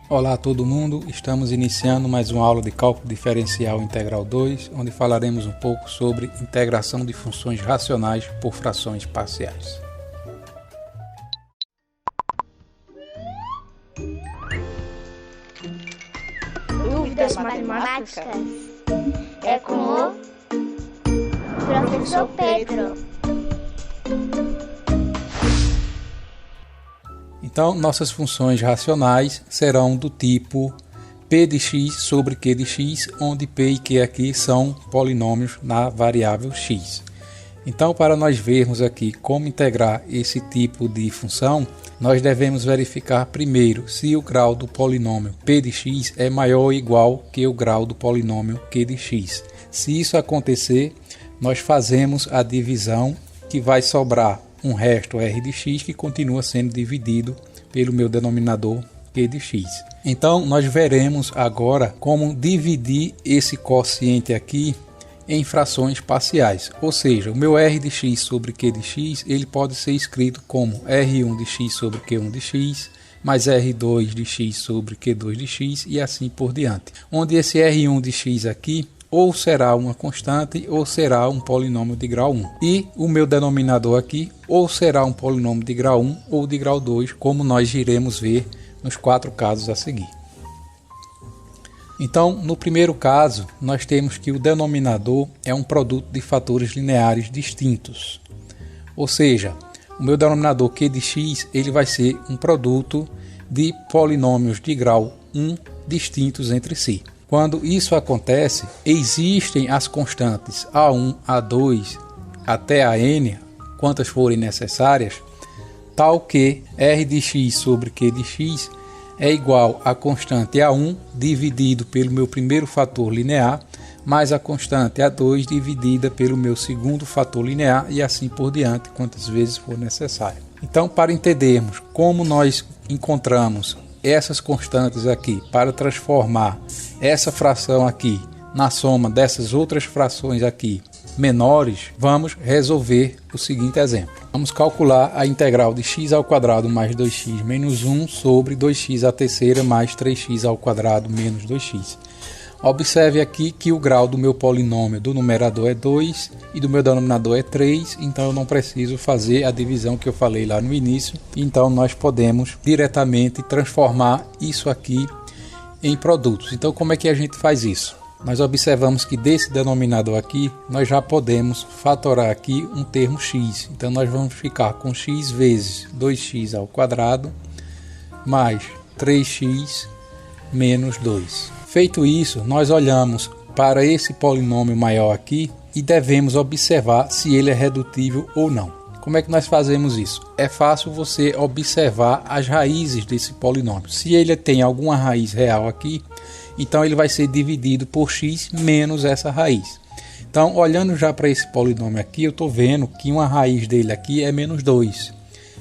Olá a todo mundo, estamos iniciando mais uma aula de Cálculo Diferencial Integral 2, onde falaremos um pouco sobre integração de funções racionais por frações parciais. Dúvidas matemáticas é com o professor Pedro. Então, nossas funções racionais serão do tipo p de x sobre q de x, onde p e q aqui são polinômios na variável x. Então, para nós vermos aqui como integrar esse tipo de função, nós devemos verificar primeiro se o grau do polinômio p de x é maior ou igual que o grau do polinômio q de x. Se isso acontecer, nós fazemos a divisão, que vai sobrar um resto r de x que continua sendo dividido pelo meu denominador q de x. Então, nós veremos agora como dividir esse quociente aqui em frações parciais. Ou seja, o meu r de x sobre q de x ele pode ser escrito como r1 de x sobre q1 de x, mais r2 de x sobre q2 de x e assim por diante. Onde esse r1 de x aqui ou será uma constante ou será um polinômio de grau 1. E o meu denominador aqui ou será um polinômio de grau 1 ou de grau 2, como nós iremos ver nos 4 casos a seguir. Então, no primeiro caso, nós temos que o denominador é um produto de fatores lineares distintos. Ou seja, o meu denominador q de x ele vai ser um produto de polinômios de grau 1 distintos entre si. Quando isso acontece, existem as constantes A1, A2 até a n, quantas forem necessárias, tal que r de x sobre q de x é igual à constante A1 dividido pelo meu primeiro fator linear, mais a constante A2 dividida pelo meu segundo fator linear e assim por diante, quantas vezes for necessário. Então, para entendermos como nós encontramos essas constantes aqui para transformar essa fração aqui na soma dessas outras frações aqui menores, vamos resolver o seguinte exemplo. Vamos calcular a integral de x ao quadrado mais 2x menos 1 sobre 2x à terceira mais 3x ao quadrado menos 2x. Observe aqui que o grau do meu polinômio do numerador é 2 e do meu denominador é 3, então eu não preciso fazer a divisão que eu falei lá no início. Então nós podemos diretamente transformar isso aqui em produtos. Então como é que a gente faz isso? Nós observamos que desse denominador aqui, nós já podemos fatorar aqui um termo x. Então nós vamos ficar com x vezes 2x ao quadrado mais 3x menos 2. Feito isso, nós olhamos para esse polinômio maior aqui e devemos observar se ele é redutível ou não. Como é que nós fazemos isso? É fácil você observar as raízes desse polinômio. Se ele tem alguma raiz real aqui, então ele vai ser dividido por x menos essa raiz. Então, olhando já para esse polinômio aqui, eu estou vendo que uma raiz dele aqui é menos 2.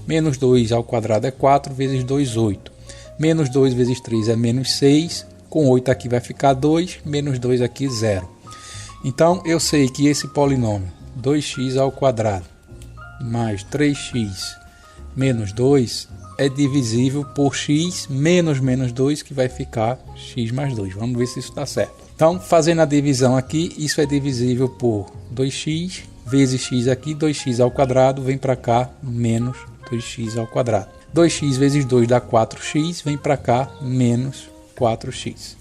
Menos 2 ao quadrado é 4 vezes 2, 8. Menos 2 vezes 3 é menos 6. Com 8 aqui vai ficar 2, menos 2 aqui 0. Então, eu sei que esse polinômio 2x ao quadrado mais 3x menos 2 é divisível por x menos menos 2, que vai ficar x mais 2. Vamos ver se isso está certo. Então, fazendo a divisão aqui, isso é divisível por 2x vezes x aqui, 2x ao quadrado, vem para cá, menos 2x ao quadrado. 2x vezes 2 dá 4x, vem para cá, menos 4x.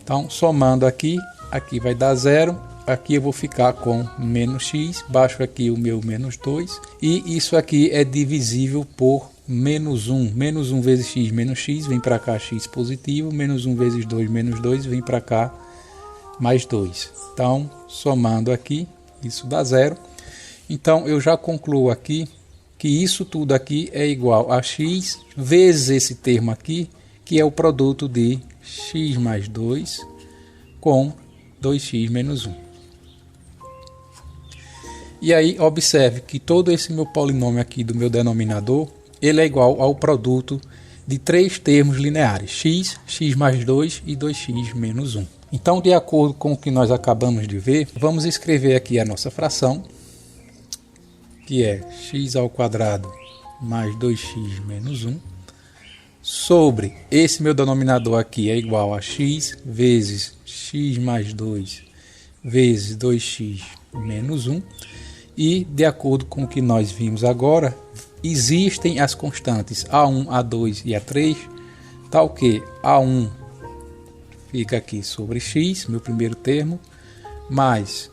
Então, somando aqui, aqui vai dar 0, aqui eu vou ficar com menos x, baixo aqui o meu menos 2, e isso aqui é divisível por menos 1. Menos 1 vezes x menos x, vem para cá x positivo, menos 1 vezes 2 menos 2, vem para cá mais 2. Então, somando aqui, isso dá 0. Então, eu já concluo aqui que isso tudo aqui é igual a x vezes esse termo aqui, que é o produto de x mais 2 com 2x menos 1. E aí, observe que todo esse meu polinômio aqui do meu denominador, ele é igual ao produto de 3 termos lineares, x, x mais 2 e 2x menos 1. Então, de acordo com o que nós acabamos de ver, vamos escrever aqui a nossa fração, que é x ao quadrado mais 2x menos 1, sobre esse meu denominador aqui é igual a x vezes x mais 2 vezes 2x menos 1. E, de acordo com o que nós vimos agora, existem as constantes A1, A2 e A3, tal que A1 fica aqui sobre x, meu primeiro termo, mais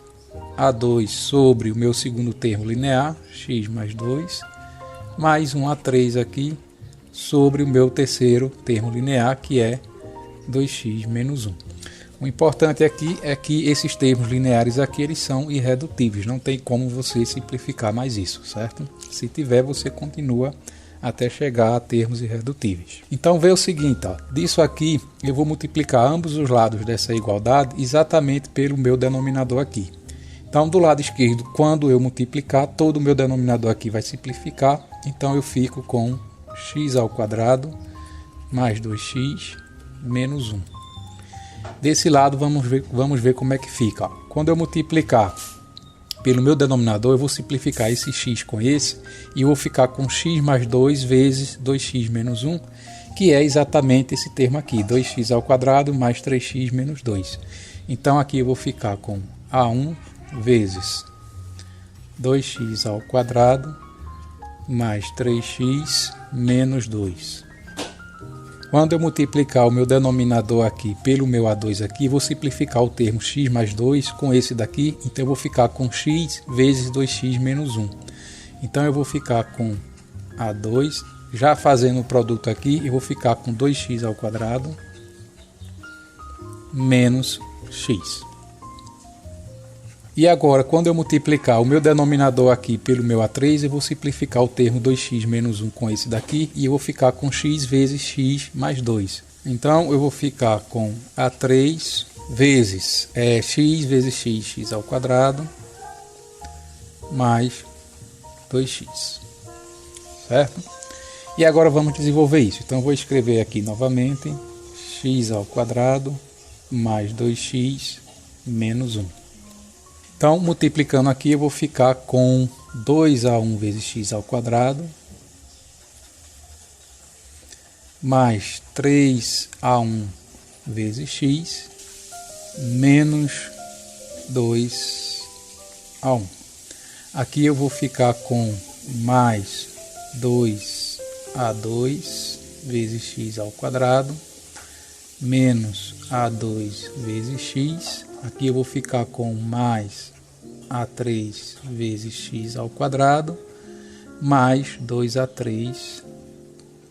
A2 sobre o meu segundo termo linear, x mais 2, mais um A3 aqui sobre o meu terceiro termo linear, que é 2x menos 1. O importante aqui é que esses termos lineares aqui eles são irredutíveis, não tem como você simplificar mais isso, certo? Se tiver, você continua até chegar a termos irredutíveis. Então vê o seguinte, ó, disso aqui eu vou multiplicar ambos os lados dessa igualdade exatamente pelo meu denominador aqui. Então do lado esquerdo, quando eu multiplicar, todo o meu denominador aqui vai simplificar, então eu fico com x ao quadrado mais 2x menos 1. Desse lado vamos ver como é que fica. Quando eu multiplicar pelo meu denominador, eu vou simplificar esse x com esse e eu vou ficar com x mais 2 vezes 2x menos 1, que é exatamente esse termo aqui, 2x ao quadrado mais 3x menos 2. Então aqui eu vou ficar com A1 vezes 2x ao quadrado mais 3x menos 2. Quando eu multiplicar o meu denominador aqui pelo meu A2 aqui, vou simplificar o termo x mais 2 com esse daqui, então eu vou ficar com x vezes 2x menos 1. Então eu vou ficar com A2, já fazendo o produto aqui, eu vou ficar com 2x ao quadrado menos x. E agora, quando eu multiplicar o meu denominador aqui pelo meu A3, eu vou simplificar o termo 2x menos 1 com esse daqui e eu vou ficar com x vezes x mais 2. Então, eu vou ficar com A3 vezes x vezes x ao quadrado mais 2x. Certo? E agora vamos desenvolver isso. Então, eu vou escrever aqui novamente x ao quadrado mais 2x menos 1. Então, multiplicando aqui, eu vou ficar com 2A1 vezes x ao quadrado, mais 3A1 vezes x, menos 2A1. Aqui eu vou ficar com mais 2A2 vezes x ao quadrado, menos A2 vezes x. Aqui eu vou ficar com mais A3 vezes x ao quadrado, mais 2A3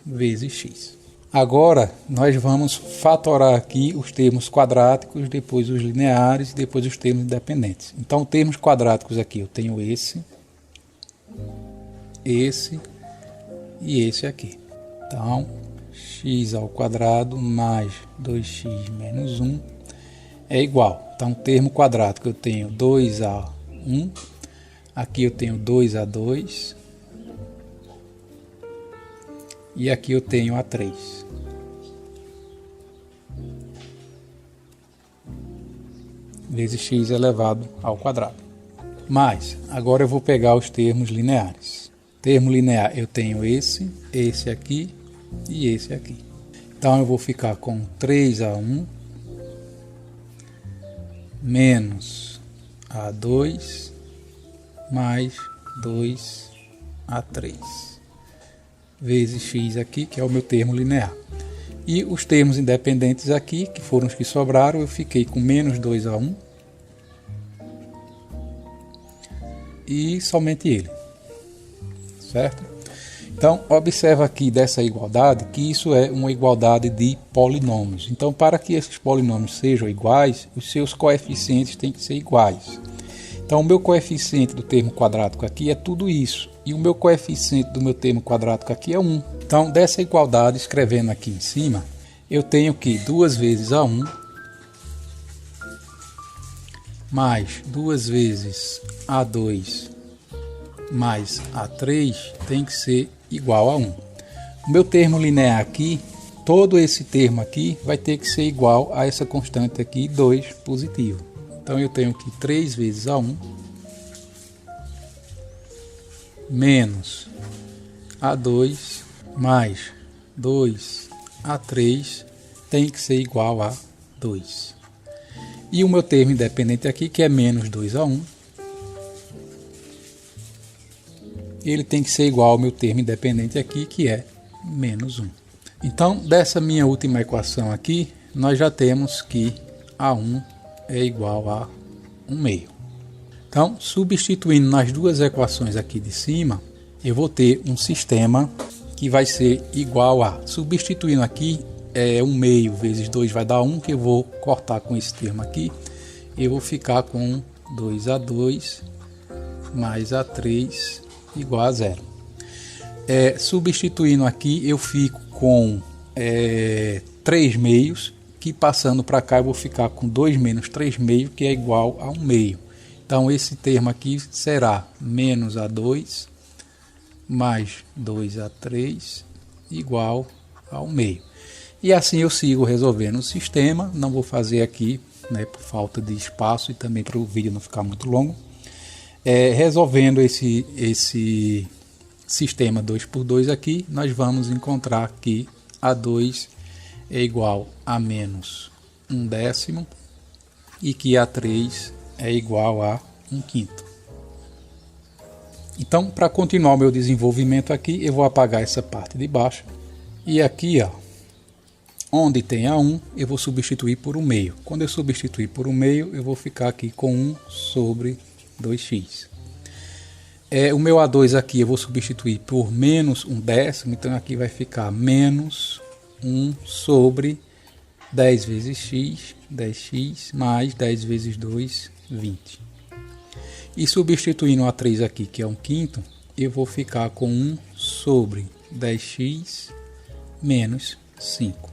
vezes x. Agora, nós vamos fatorar aqui os termos quadráticos, depois os lineares, depois os termos independentes. Então, termos quadráticos aqui, eu tenho esse e esse aqui. Então, x ao quadrado mais 2x menos 1 é igual. Então, termo quadrático eu tenho 2A1, aqui eu tenho 2A2 e aqui eu tenho A3. Vezes x elevado ao quadrado. Mas, agora eu vou pegar os termos lineares. Termo linear eu tenho esse aqui e esse aqui. Então, eu vou ficar com 3A1 menos A2 mais 2A3 vezes x aqui, que é o meu termo linear. E os termos independentes aqui, que foram os que sobraram, eu fiquei com menos 2A1 e somente ele, certo? Então, observa aqui dessa igualdade que isso é uma igualdade de polinômios. Então, para que esses polinômios sejam iguais, os seus coeficientes têm que ser iguais. Então, o meu coeficiente do termo quadrático aqui é tudo isso. E o meu coeficiente do meu termo quadrático aqui é 1. Então, dessa igualdade, escrevendo aqui em cima, eu tenho que 2 vezes A1 mais 2 vezes A2 mais A3 tem que ser igual a 1. O meu termo linear aqui, todo esse termo aqui vai ter que ser igual a essa constante aqui, 2 positivo. Então eu tenho que 3 vezes A1 menos A2 mais 2 A3 tem que ser igual a 2. E o meu termo independente aqui, que é menos 2A1, ele tem que ser igual ao meu termo independente aqui, que é menos 1. Então, dessa minha última equação aqui, nós já temos que A1 é igual a 1/2. Então, substituindo nas duas equações aqui de cima, eu vou ter um sistema que vai ser igual a, substituindo aqui, 1/2 vezes 2 vai dar 1, que eu vou cortar com esse termo aqui. Eu vou ficar com 2A2 mais A3 igual a 0. Substituindo aqui, eu fico com 3/2, que passando para cá eu vou ficar com 2 menos 3/2, que é igual a 1/2. Então esse termo aqui será menos A2 mais 2A3 igual a 1/2. E assim eu sigo resolvendo o sistema. Não vou fazer aqui, né, por falta de espaço e também para o vídeo não ficar muito longo. Resolvendo esse sistema 2×2 aqui, nós vamos encontrar que A2 é igual a menos 1/10 e que A3 é igual a 1/5. Então, para continuar o meu desenvolvimento aqui, eu vou apagar essa parte de baixo. E aqui, ó, onde tem A1, eu vou substituir por 1/2. Quando eu substituir por 1/2, eu vou ficar aqui com 1 sobre 2x. O meu A2 aqui eu vou substituir por menos 1/10, então aqui vai ficar menos 1 sobre 10 vezes x, 10x, mais 10 vezes 2, 20. E substituindo o A3 aqui, que é 1/5, eu vou ficar com 1 sobre 10x menos 5.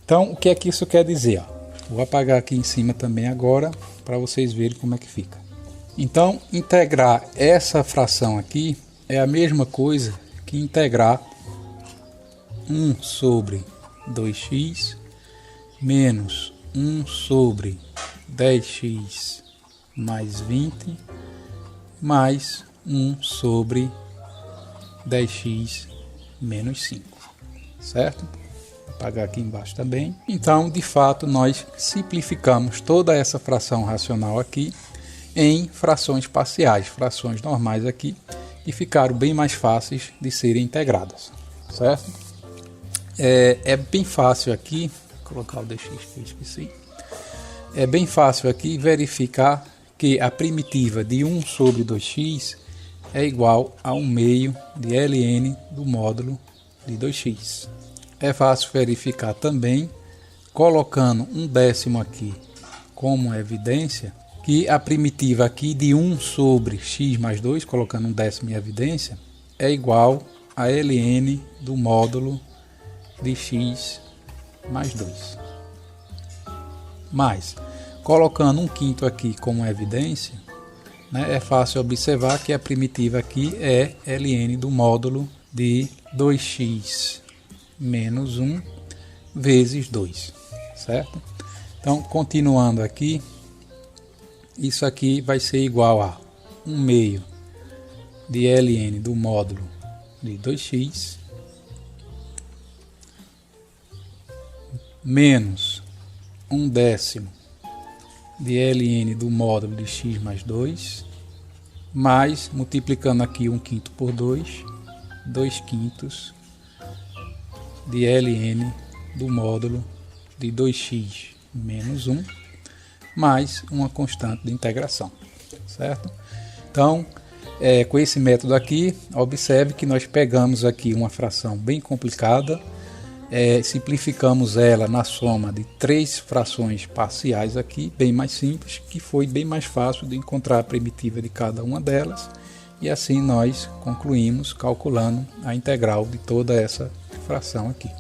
Então, o que é que isso quer dizer? Vou apagar aqui em cima também agora, para vocês verem como é que fica. Então, integrar essa fração aqui é a mesma coisa que integrar 1 sobre 2x menos 1 sobre 10x mais 20 mais 1 sobre 10x menos 5, certo? Vou apagar aqui embaixo também. Então, de fato, nós simplificamos toda essa fração racional aqui em frações parciais, frações normais aqui, que ficaram bem mais fáceis de serem integradas, certo? É bem fácil aqui, vou colocar o dx que eu esqueci, é bem fácil aqui verificar que a primitiva de 1 sobre 2x é igual a 1/2 de ln do módulo de 2x. É fácil verificar também, colocando 1/10 aqui como evidência, que a primitiva aqui de 1 sobre x mais 2, colocando 1/10 em evidência, é igual a ln do módulo de x mais 2. Mas, colocando 1/5 aqui como evidência, né, é fácil observar que a primitiva aqui é ln do módulo de 2x menos 1 vezes 2, certo? Então, continuando aqui, isso aqui vai ser igual a 1/2 de ln do módulo de 2x menos 1/10 de ln do módulo de x mais 2, mais, multiplicando aqui 1/5 por 2, 2/5 de ln do módulo de 2x menos 1, mais uma constante de integração, certo? Então, com esse método aqui, observe que nós pegamos aqui uma fração bem complicada, simplificamos ela na soma de 3 frações parciais aqui, bem mais simples, que foi bem mais fácil de encontrar a primitiva de cada uma delas, e assim nós concluímos calculando a integral de toda essa fração aqui.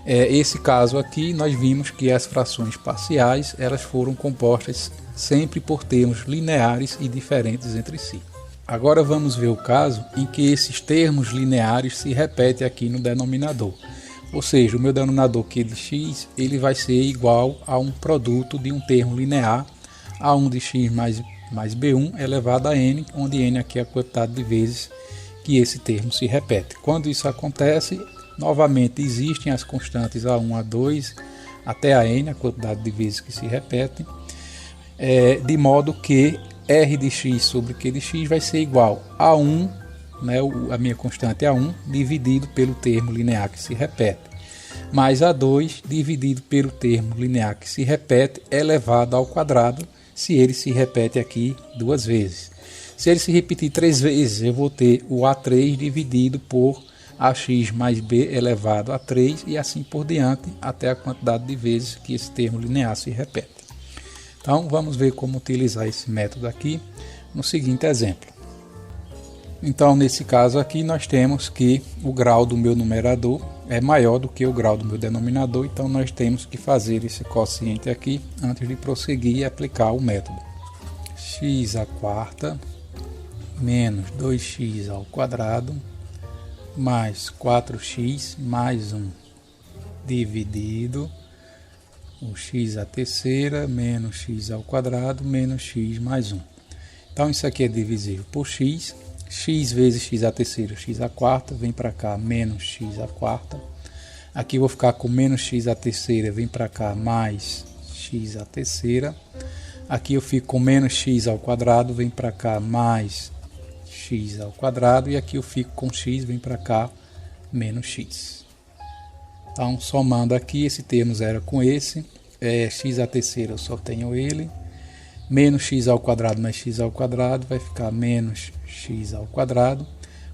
Esse caso aqui, nós vimos que as frações parciais elas foram compostas sempre por termos lineares e diferentes entre si. Agora vamos ver o caso em que esses termos lineares se repetem aqui no denominador. Ou seja, o meu denominador Q de x ele vai ser igual a um produto de um termo linear, A1 de x mais B1 elevado a n, onde n aqui é a quantidade de vezes que esse termo se repete. Quando isso acontece, Novamente existem as constantes A1, A2 até a n, a quantidade de vezes que se repetem, de modo que R de x sobre Q de x vai ser igual a 1, né, a minha constante é A1, dividido pelo termo linear que se repete, mais A2 dividido pelo termo linear que se repete elevado ao quadrado, se ele se repete aqui duas vezes. Se ele se repetir 3 vezes, eu vou ter o A3 dividido por AX mais B elevado a 3 e assim por diante, até a quantidade de vezes que esse termo linear se repete. Então, vamos ver como utilizar esse método aqui no seguinte exemplo. Então, nesse caso aqui, nós temos que o grau do meu numerador é maior do que o grau do meu denominador, então nós temos que fazer esse quociente aqui antes de prosseguir e aplicar o método. X à quarta menos 2x ao quadrado mais 4x mais 1 dividido o x à terceira menos x ao quadrado menos x mais 1. Então isso aqui é divisível por x. X vezes x à terceira, x à quarta, vem para cá menos x à quarta. Aqui eu vou ficar com menos x à terceira, vem para cá mais x à terceira. Aqui eu fico com menos x ao quadrado, vem para cá mais x ao quadrado. E aqui eu fico com x, vem para cá menos x. Então, somando aqui, esse termo zero com esse. X à terceira eu só tenho ele. Menos x ao quadrado mais x ao quadrado vai ficar menos x ao quadrado.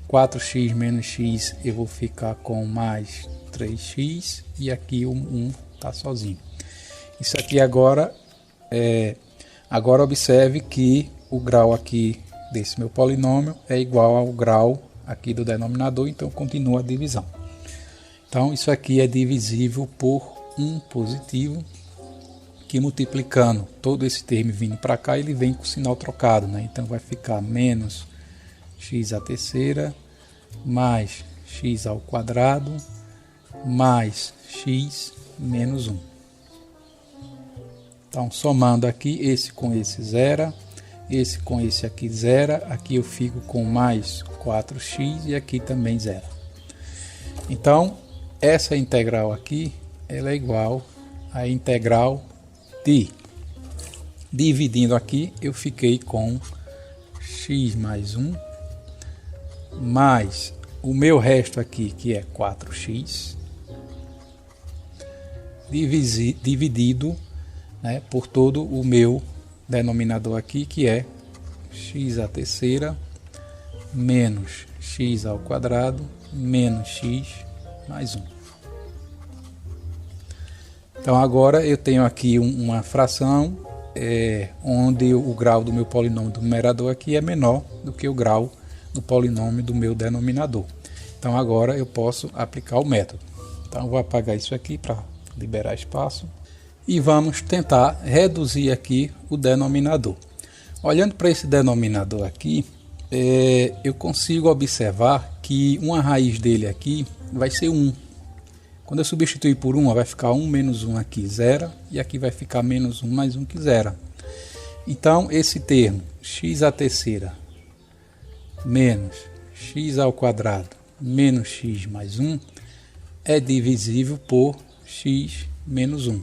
4x menos x eu vou ficar com mais 3x. E aqui o 1 está sozinho. Isso aqui agora, agora observe que o grau aqui desse meu polinômio é igual ao grau aqui do denominador, então continua a divisão. Então isso aqui é divisível por 1 positivo, que multiplicando todo esse termo vindo para cá, ele vem com o sinal trocado, né? Então vai ficar menos x à terceira mais x ao quadrado mais x menos 1. Então somando aqui, esse com esse zero, esse com esse aqui zero, aqui eu fico com mais 4x e aqui também zero. Então essa integral aqui, ela é igual à integral de, dividindo aqui, eu fiquei com x mais 1, mais o meu resto aqui, que é 4x, dividido, né, por todo o meu denominador aqui, que é x à terceira menos x ao quadrado menos x mais 1. Então agora eu tenho aqui uma fração onde o grau do meu polinômio do numerador aqui é menor do que o grau do polinômio do meu denominador. Então agora eu posso aplicar o método. Então eu vou apagar isso aqui para liberar espaço. E vamos tentar reduzir aqui o denominador. Olhando para esse denominador aqui, eu consigo observar que uma raiz dele aqui vai ser 1. Quando eu substituir por 1, vai ficar 1 menos 1 aqui, 0. E aqui vai ficar menos 1 mais 1, que 0. Então, esse termo, x à terceira menos x ao quadrado menos x mais 1, é divisível por x menos 1.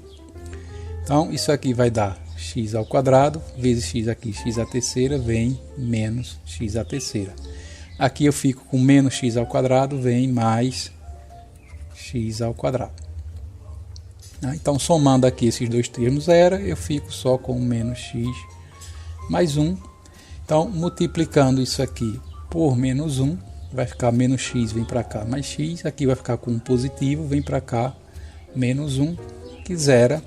Então, isso aqui vai dar x ao quadrado, vezes x aqui, x à terceira, vem menos x à terceira. Aqui eu fico com menos x ao quadrado, vem mais x ao quadrado. Então, somando aqui esses dois termos zero, eu fico só com menos x mais 1. Então, multiplicando isso aqui por menos 1, vai ficar menos x, vem para cá, mais x. Aqui vai ficar com um positivo, vem para cá, menos 1, que zera.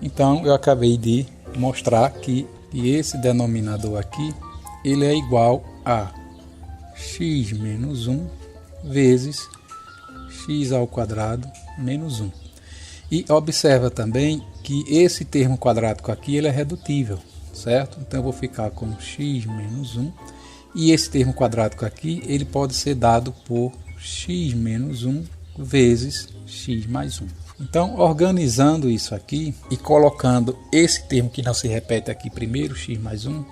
Então, eu acabei de mostrar que esse denominador aqui, ele é igual a x menos 1 vezes x ao quadrado menos 1. E observa também que esse termo quadrático aqui, ele é redutível, certo? Então eu vou ficar com x menos 1. E esse termo quadrático aqui, ele pode ser dado por x menos 1 vezes x mais 1. Então, organizando isso aqui e colocando esse termo que não se repete aqui primeiro, x mais 1,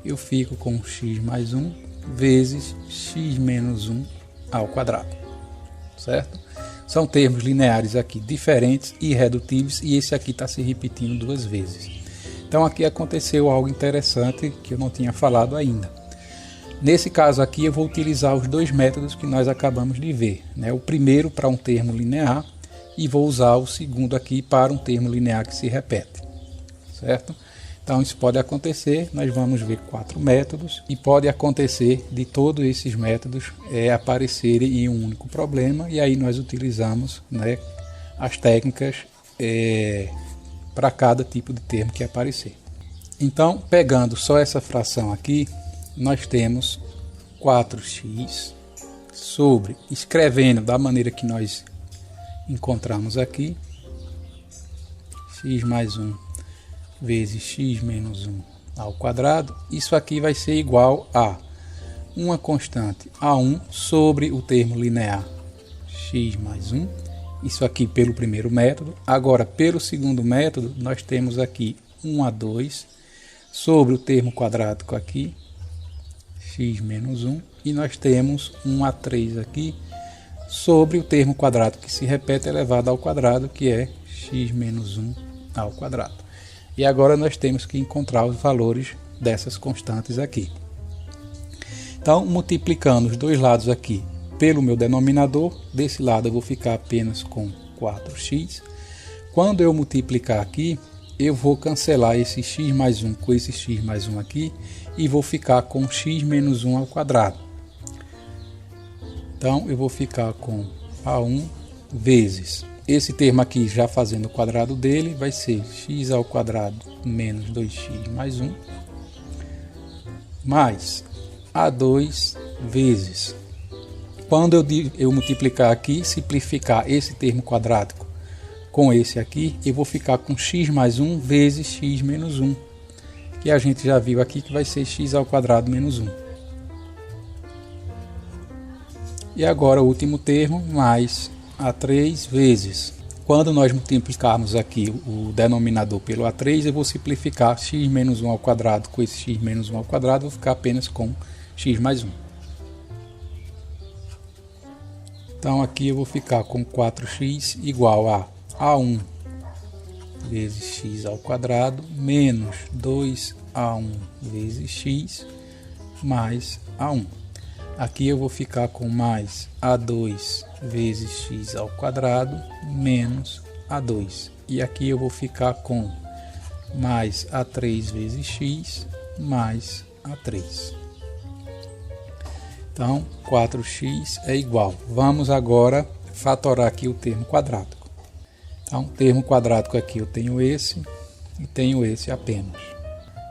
eu fico com x mais 1 vezes x menos 1 ao quadrado. certo? São termos lineares aqui diferentes e irredutíveis, e esse aqui está se repetindo 2 vezes. Então aqui aconteceu algo interessante que eu não tinha falado ainda. Nesse caso aqui eu vou utilizar os 2 métodos que nós acabamos de ver, né? O primeiro para um termo linear e vou usar o segundo aqui para um termo linear que se repete, certo? Então isso pode acontecer, nós vamos ver 4 métodos e pode acontecer de todos esses métodos aparecerem em um único problema, e aí nós utilizamos, né, as técnicas para cada tipo de termo que aparecer. Então, pegando só essa fração aqui, nós temos 4x sobre, escrevendo da maneira que nós encontramos aqui, x mais 1 vezes x menos 1 ao quadrado. Isso aqui vai ser igual a uma constante A1 sobre o termo linear x mais 1. Isso aqui pelo primeiro método. Agora, pelo segundo método, nós temos aqui 1A2 sobre o termo quadrático aqui, x menos 1. E nós temos 1A3 aqui sobre o termo quadrático que se repete elevado ao quadrado, que é x menos 1 ao quadrado. E agora nós temos que encontrar os valores dessas constantes aqui. Então, multiplicando os 2 lados aqui pelo meu denominador, desse lado eu vou ficar apenas com 4x. Quando eu multiplicar aqui, eu vou cancelar esse x mais 1 com esse x mais 1 aqui e vou ficar com x menos 1 ao quadrado. Então, eu vou ficar com A1 vezes esse termo aqui, já fazendo o quadrado dele, vai ser x ao quadrado menos 2x mais 1, mais A2 vezes, quando eu multiplicar aqui, simplificar esse termo quadrático com esse aqui, eu vou ficar com x mais 1 vezes x menos 1, que a gente já viu aqui que vai ser x ao quadrado menos 1. E agora o último termo, mais A3 vezes, quando nós multiplicarmos aqui o denominador pelo A3, eu vou simplificar x menos 1 ao quadrado com esse x menos 1 ao quadrado, vou ficar apenas com x mais 1. Então aqui eu vou ficar com 4x igual a A1 vezes x ao quadrado menos 2A1 vezes x mais A1. Aqui eu vou ficar com mais A2 vezes x ao quadrado menos A2. E aqui eu vou ficar com mais A3 vezes x mais A3. Então, 4x é igual. Vamos agora fatorar aqui o termo quadrático. Então, termo quadrático aqui eu tenho esse e tenho esse apenas.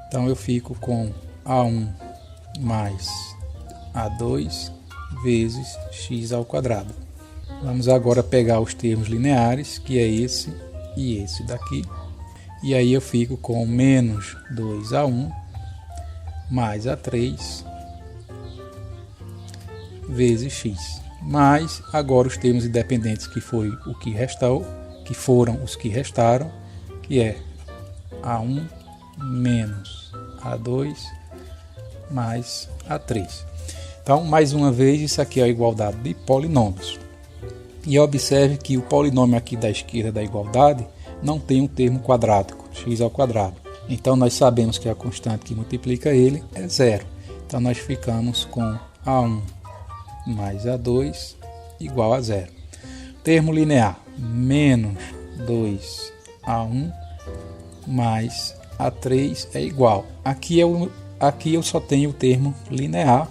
Então, eu fico com A1 mais A2 vezes x ao quadrado. Vamos agora pegar os termos lineares, que é esse e esse daqui. E aí eu fico com menos 2A1 mais A3 vezes x. Mais agora os termos independentes, que foi o que restou, que foram os que restaram, que é A1 menos A2 mais A3. Então, mais uma vez, isso aqui é a igualdade de polinômios. E observe que o polinômio aqui da esquerda da igualdade não tem um termo quadrático, x ao quadrado. Então, nós sabemos que a constante que multiplica ele é 0. Então, nós ficamos com A1 mais A2 igual a 0. Termo linear, menos 2A1 mais A3 é igual. Aqui eu só tenho o termo linear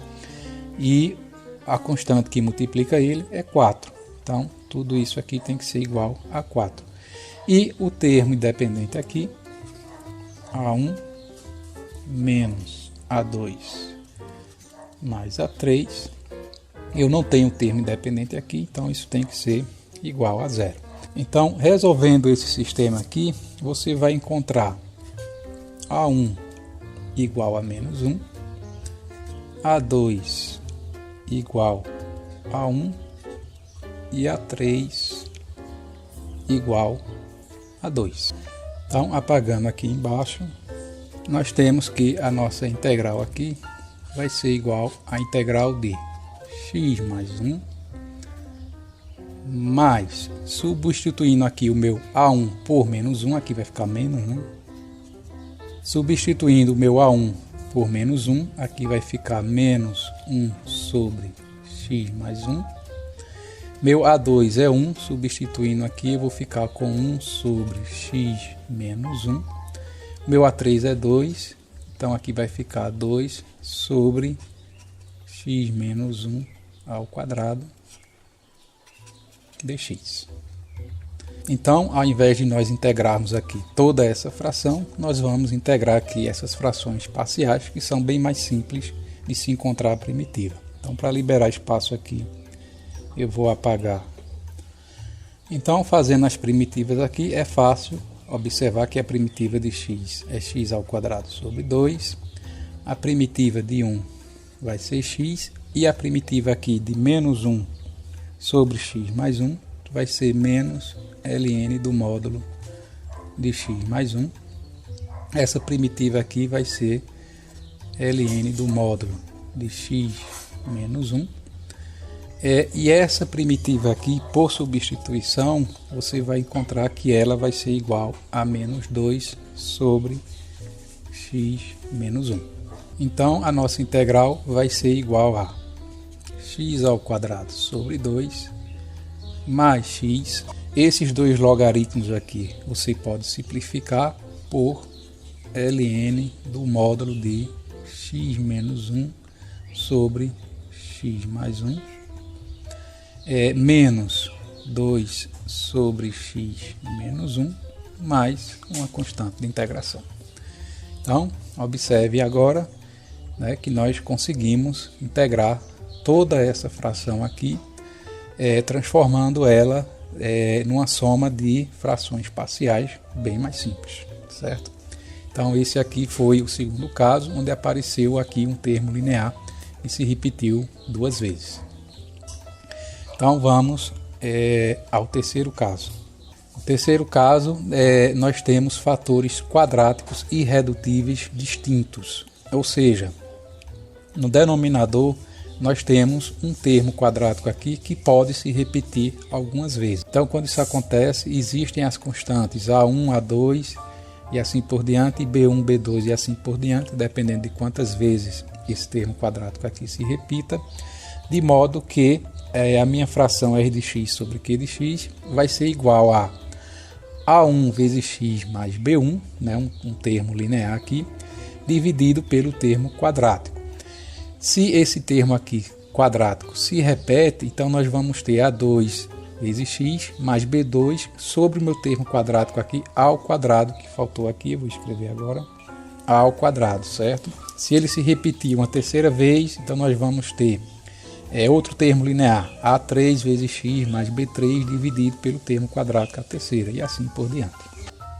e a constante que multiplica ele é 4. Então, tudo isso aqui tem que ser igual a 4. E o termo independente aqui, A1 menos A2 mais A3. Eu não tenho termo independente aqui, então isso tem que ser igual a 0. Então, resolvendo esse sistema aqui, você vai encontrar A1 igual a menos 1, A2 igual a 1 e A3 igual a 2. Então, apagando aqui embaixo, nós temos que a nossa integral aqui vai ser igual à integral de x mais 1 mais, substituindo aqui o meu A1 por menos 1, aqui vai ficar menos, né? Substituindo o meu A1 por menos 1, aqui vai ficar menos 1 sobre x mais 1. Meu A2 é 1, substituindo aqui eu vou ficar com 1 sobre x menos 1. Meu A3 é 2, então aqui vai ficar 2 sobre x menos 1 ao quadrado dx. Então, ao invés de nós integrarmos aqui toda essa fração, nós vamos integrar aqui essas frações parciais, que são bem mais simples de se encontrar a primitiva. Então, para liberar espaço aqui, eu vou apagar. Então, fazendo as primitivas aqui, é fácil observar que a primitiva de x é x ao quadrado sobre 2, a primitiva de 1 vai ser x, e a primitiva aqui de menos 1 sobre x mais 1 vai ser menos ln do módulo de x mais 1. Essa primitiva aqui vai ser ln do módulo de x menos 1. E essa primitiva aqui, por substituição, você vai encontrar que ela vai ser igual a menos 2 sobre x menos 1. Então, a nossa integral vai ser igual a x ao quadrado sobre 2 mais x. Esses dois logaritmos aqui você pode simplificar por ln do módulo de x menos 1 sobre x mais 1. Menos 2 sobre x menos 1 mais uma constante de integração. Então, observe agora, né, que nós conseguimos integrar toda essa fração aqui, transformando ela numa soma de frações parciais bem mais simples, certo? Então, esse aqui foi o segundo caso, onde apareceu aqui um termo linear e se repetiu duas vezes. Então vamos ao terceiro caso. No terceiro caso, nós temos fatores quadráticos irredutíveis distintos. Ou seja, no denominador nós temos um termo quadrático aqui que pode se repetir algumas vezes. Então, quando isso acontece, existem as constantes A1, A2 e assim por diante, e B1, B2 e assim por diante, dependendo de quantas vezes esse termo quadrático aqui se repita, de modo que a minha fração r de x sobre q de x vai ser igual a A1 vezes x mais B1, né, um termo linear aqui, dividido pelo termo quadrático. Se esse termo aqui quadrático se repete, então nós vamos ter A2 vezes x mais B2 sobre o meu termo quadrático aqui ao quadrado, que faltou aqui, eu vou escrever agora, ao quadrado, certo? Se ele se repetir uma terceira vez, então nós vamos ter outro termo linear, A3 vezes x mais B3 dividido pelo termo quadrático a terceira, e assim por diante.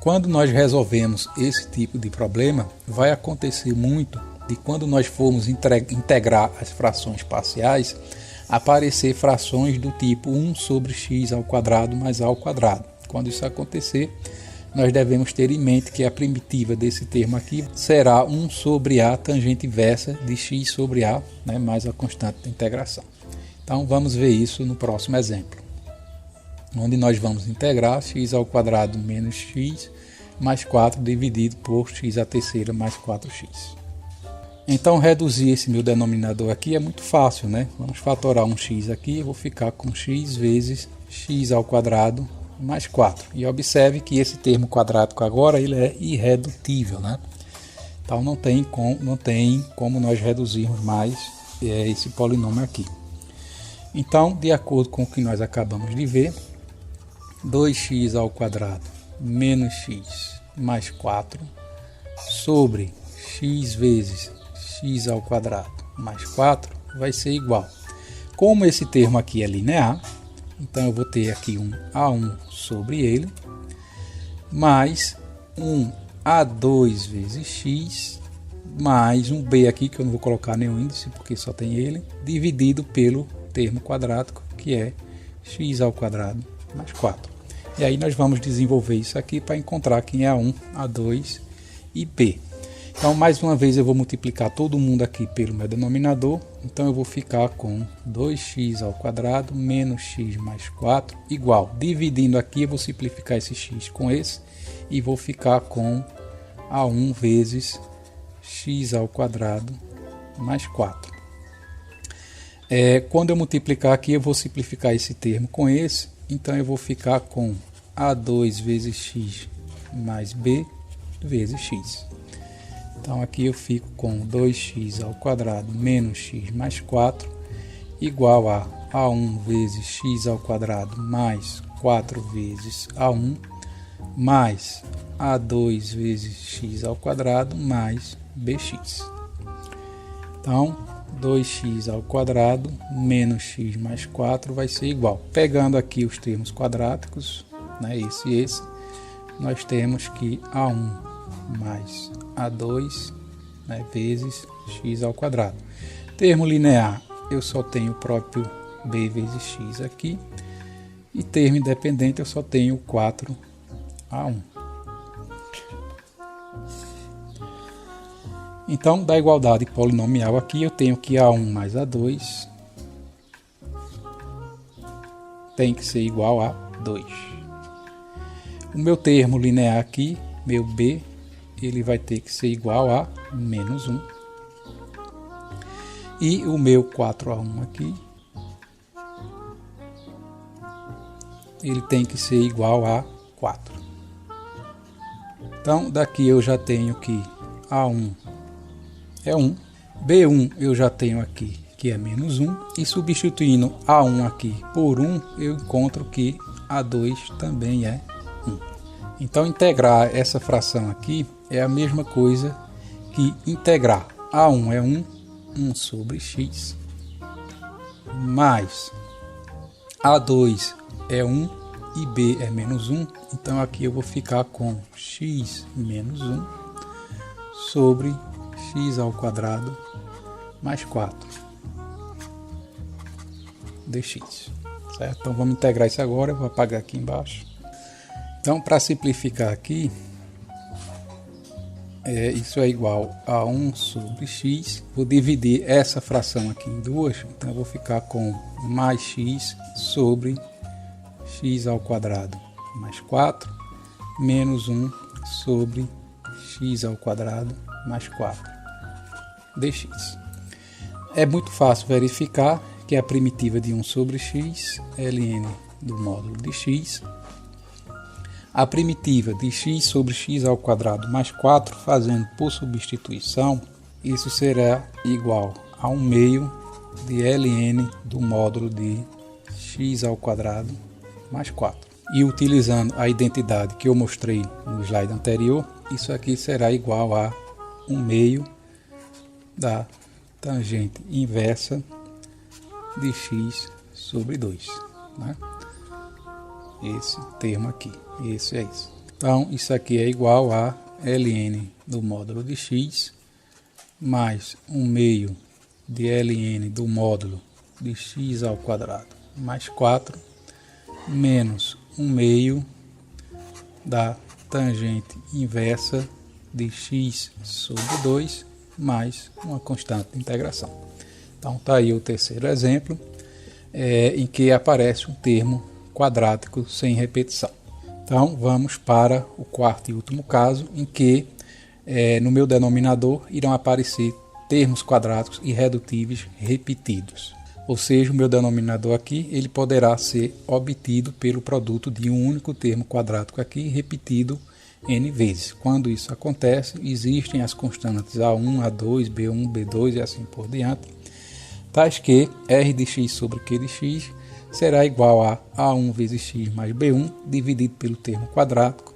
Quando nós resolvemos esse tipo de problema, vai acontecer muito de quando nós formos integrar as frações parciais, aparecer frações do tipo 1 sobre x ao quadrado mais a ao quadrado. Quando isso acontecer, nós devemos ter em mente que a primitiva desse termo aqui será 1 sobre a tangente inversa de x sobre a, né, mais a constante de integração. Então vamos ver isso no próximo exemplo, onde nós vamos integrar x ao quadrado menos x mais 4 dividido por x à terceira mais 4x. Então reduzir esse meu denominador aqui é muito fácil, né? Vamos fatorar um x aqui, eu vou ficar com x vezes x ao quadrado mais 4. E observe que esse termo quadrático agora ele é irredutível, né? Então não tem como nós reduzirmos mais esse polinômio aqui. Então, de acordo com o que nós acabamos de ver, 2x ao quadrado menos x mais 4 sobre x vezes x ao quadrado mais 4 vai ser igual. Como esse termo aqui é linear, então eu vou ter aqui um A1 sobre ele, mais um A2 vezes x, mais um B aqui, que eu não vou colocar nenhum índice, porque só tem ele, dividido pelo termo quadrático, que é x ao quadrado mais 4. E aí nós vamos desenvolver isso aqui para encontrar quem é A1, A2 e B. Então, mais uma vez, eu vou multiplicar todo mundo aqui pelo meu denominador. Então, eu vou ficar com 2x² menos x mais 4 igual. Dividindo aqui, eu vou simplificar esse x com esse e vou ficar com A1 vezes x² mais 4. Quando eu multiplicar aqui, eu vou simplificar esse termo com esse. Então, eu vou ficar com A2 vezes x mais b vezes x. Então, aqui eu fico com 2x² menos x mais 4 igual a A1 vezes x² mais 4 vezes A1 mais A2 vezes x² mais bx. Então, 2x² menos x mais 4 vai ser igual. Pegando aqui os termos quadráticos, né, esse e esse, nós temos que A1 mais A2, né, vezes x². Termo linear, eu só tenho o próprio b vezes x aqui. E termo independente, eu só tenho 4A1. Então, da igualdade polinomial aqui, eu tenho que A1 mais A2 tem que ser igual a 2. O meu termo linear aqui, meu b, ele vai ter que ser igual a menos 1. E o meu 4A1 aqui, ele tem que ser igual a 4. Então, daqui eu já tenho que A1 é 1. B1 eu já tenho aqui, que é menos 1. E substituindo A1 aqui por 1, eu encontro que A2 também é 1. Então, integrar essa fração aqui é a mesma coisa que integrar. A1 é 1, 1 sobre x, mais A2 é 1 e b é menos 1. Então, aqui eu vou ficar com x menos 1 sobre x² mais 4 dx. Certo? Então, vamos integrar isso agora. Eu vou apagar aqui embaixo. Então, para simplificar aqui, isso é igual a 1 sobre x. Vou dividir essa fração aqui em duas. Então, eu vou ficar com mais x sobre x² mais 4 menos 1 sobre x² mais 4 dx. É muito fácil verificar que a primitiva de 1 sobre x é ln do módulo de x. A primitiva de x sobre x² mais 4, fazendo por substituição, isso será igual a 1 meio de ln do módulo de x² mais 4. E utilizando a identidade que eu mostrei no slide anterior, isso aqui será igual a 1 meio da tangente inversa de x sobre 2. Né? Esse termo aqui. Esse é isso. Então, isso aqui é igual a ln do módulo de x mais 1 meio de ln do módulo de x² mais 4 menos 1 meio da tangente inversa de x sobre 2 mais uma constante de integração. Então, está aí o terceiro exemplo, em que aparece um termo quadrático sem repetição. Então, vamos para o quarto e último caso, em que no meu denominador irão aparecer termos quadráticos irredutíveis repetidos. Ou seja, o meu denominador aqui ele poderá ser obtido pelo produto de um único termo quadrático aqui repetido n vezes. Quando isso acontece, existem as constantes A1, A2, B1, B2 e assim por diante, tais que R de x sobre Q de x será igual a A1 vezes x mais B1 dividido pelo termo quadrático,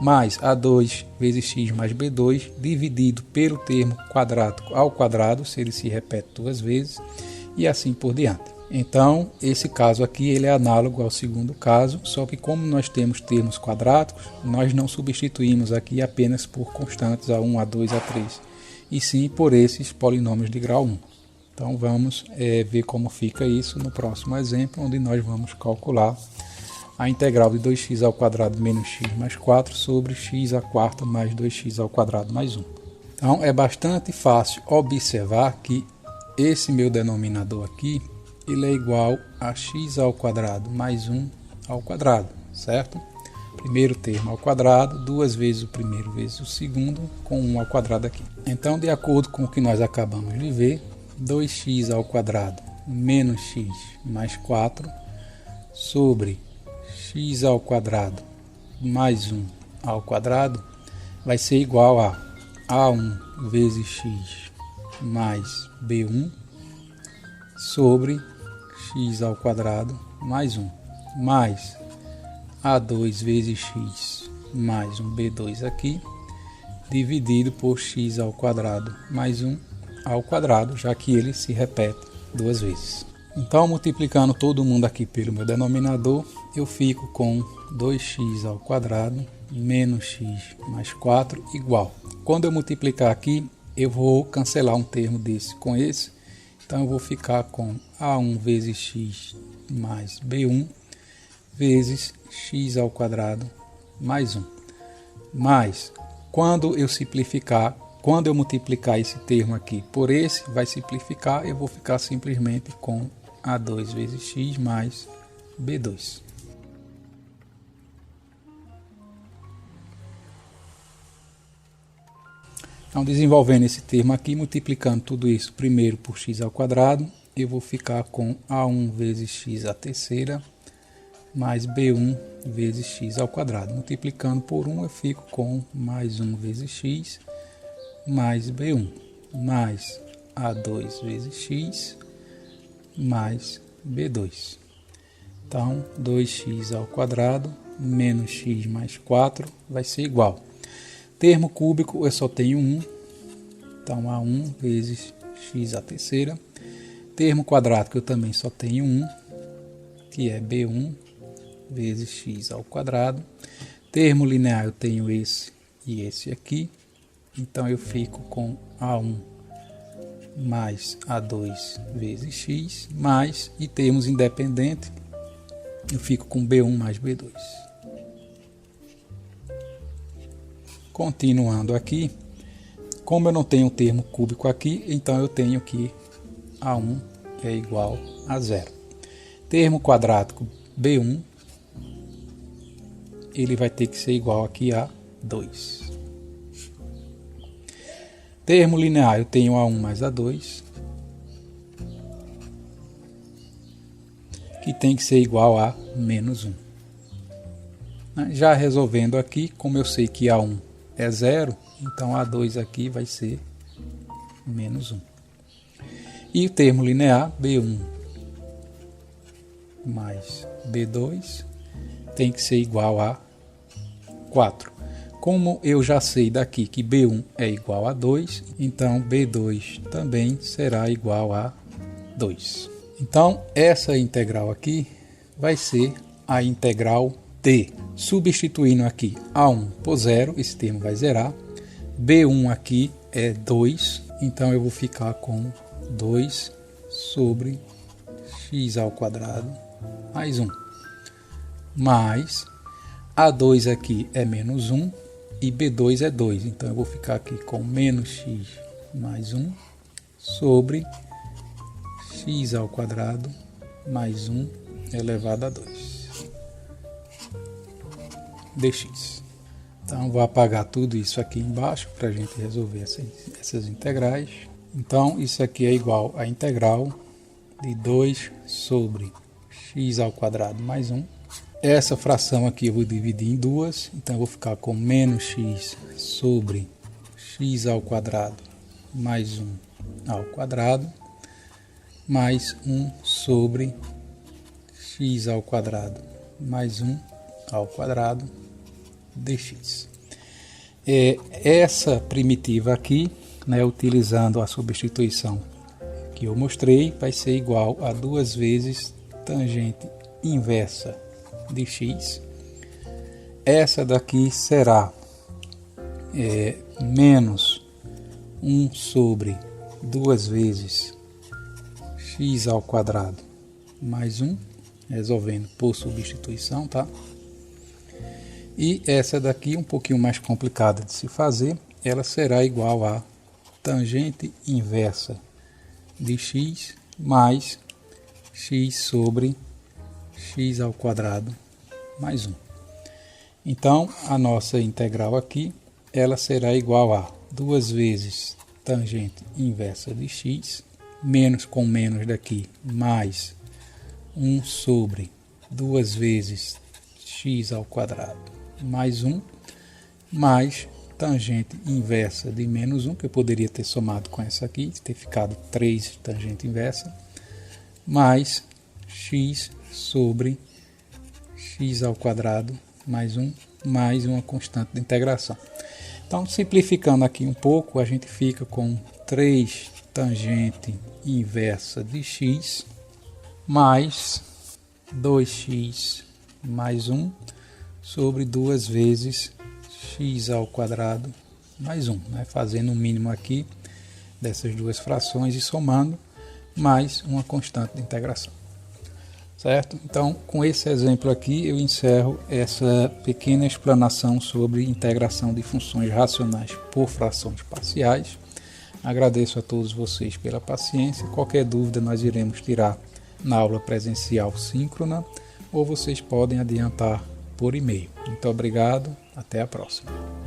mais A2 vezes x mais B2 dividido pelo termo quadrático ao quadrado, se ele se repete duas vezes, e assim por diante. Então, esse caso aqui ele é análogo ao segundo caso, só que como nós temos termos quadráticos, nós não substituímos aqui apenas por constantes A1, A2, A3, e sim por esses polinômios de grau 1. Então, vamos ver como fica isso no próximo exemplo, onde nós vamos calcular a integral de 2x² menos x mais 4 sobre x² mais 2x² mais 1. Então é bastante fácil observar que esse meu denominador aqui, ele é igual a x ao quadrado mais 1 ao quadrado, certo? Primeiro termo ao quadrado, duas vezes o primeiro vezes o segundo, com 1 ao quadrado aqui. Então, de acordo com o que nós acabamos de ver, 2x ao quadrado menos x mais 4 sobre x ao quadrado mais 1 ao quadrado vai ser igual a A1 vezes x mais B1 sobre x ao quadrado mais 1 mais A2 vezes x mais um B2 aqui, dividido por x ao quadrado mais 1 ao quadrado, já que ele se repete duas vezes. Então, multiplicando todo mundo aqui pelo meu denominador, eu fico com 2x ao quadrado menos x mais 4 igual. Quando eu multiplicar aqui, eu vou cancelar um termo desse com esse. Então, eu vou ficar com A1 vezes x mais B1 vezes x ao quadrado mais 1. Mas, quando eu multiplicar esse termo aqui por esse, vai simplificar, eu vou ficar simplesmente com A2 vezes x mais B2. Então, desenvolvendo esse termo aqui, multiplicando tudo isso primeiro por x ao quadrado, eu vou ficar com A1 vezes x à terceira mais B1 vezes x ao quadrado. Multiplicando por 1, eu fico com mais 1 vezes x mais B1 mais A2 vezes x mais B2. Então, 2x ao quadrado menos x mais 4 vai ser igual. Termo cúbico eu só tenho 1, então A1 vezes x à terceira. Termo quadrático eu também só tenho 1, que é B1 vezes x ao quadrado. Termo linear eu tenho esse e esse aqui, então eu fico com A1 mais A2 vezes x, mais, e termos independentes, eu fico com B1 mais B2. Continuando aqui, como eu não tenho termo cúbico aqui, então eu tenho que A1 é igual a 0. Termo quadrático B1, ele vai ter que ser igual aqui a 2. Termo linear, eu tenho A1 mais A2, que tem que ser igual a menos 1. Já resolvendo aqui, como eu sei que A1 é 0, então A2 aqui vai ser menos 1. E o termo linear, B1 mais B2, tem que ser igual a 4. Como eu já sei daqui que B1 é igual a 2, então B2 também será igual a 2. Então, essa integral aqui vai ser a integral t. Substituindo aqui A1 por 0, esse termo vai zerar. B1 aqui é 2, então eu vou ficar com 2 sobre x ao quadrado mais 1. Mais A2 aqui é menos 1 e B2 é 2, então eu vou ficar aqui com menos x mais 1 sobre x ao quadrado mais 1 elevado a 2 dx. Então vou apagar tudo isso aqui embaixo para a gente resolver essas integrais. Então isso aqui é igual à integral de 2 sobre x ao quadrado mais 1. Essa fração aqui eu vou dividir em duas, então eu vou ficar com menos x sobre x ao quadrado mais 1 ao quadrado, mais 1 sobre x ao quadrado mais 1 ao quadrado dx. Essa primitiva aqui, né, utilizando a substituição que eu mostrei, vai ser igual a 2 vezes tangente inversa de x. Essa daqui será menos 1 sobre 2 vezes x ao quadrado mais 1, resolvendo por substituição, tá? E essa daqui, um pouquinho mais complicada de se fazer, ela será igual a tangente inversa de x mais x sobre x ao quadrado mais 1. Então, a nossa integral aqui, ela será igual a 2 vezes tangente inversa de x, menos com menos daqui, mais 1 sobre 2 vezes x ao quadrado mais 1, mais tangente inversa de menos 1, que eu poderia ter somado com essa aqui, ter ficado 3 tangente inversa, mais x sobre x ao quadrado mais 1, mais uma constante de integração. Então, simplificando aqui um pouco, a gente fica com 3 tangente inversa de x, mais 2x mais 1 sobre 2 vezes x ao quadrado mais 1, né? Fazendo o mínimo aqui dessas duas frações e somando, mais uma constante de integração. Certo? Então, com esse exemplo aqui, eu encerro essa pequena explanação sobre integração de funções racionais por frações parciais. Agradeço a todos vocês pela paciência. Qualquer dúvida nós iremos tirar na aula presencial síncrona, ou vocês podem adiantar por e-mail. Muito obrigado, até a próxima.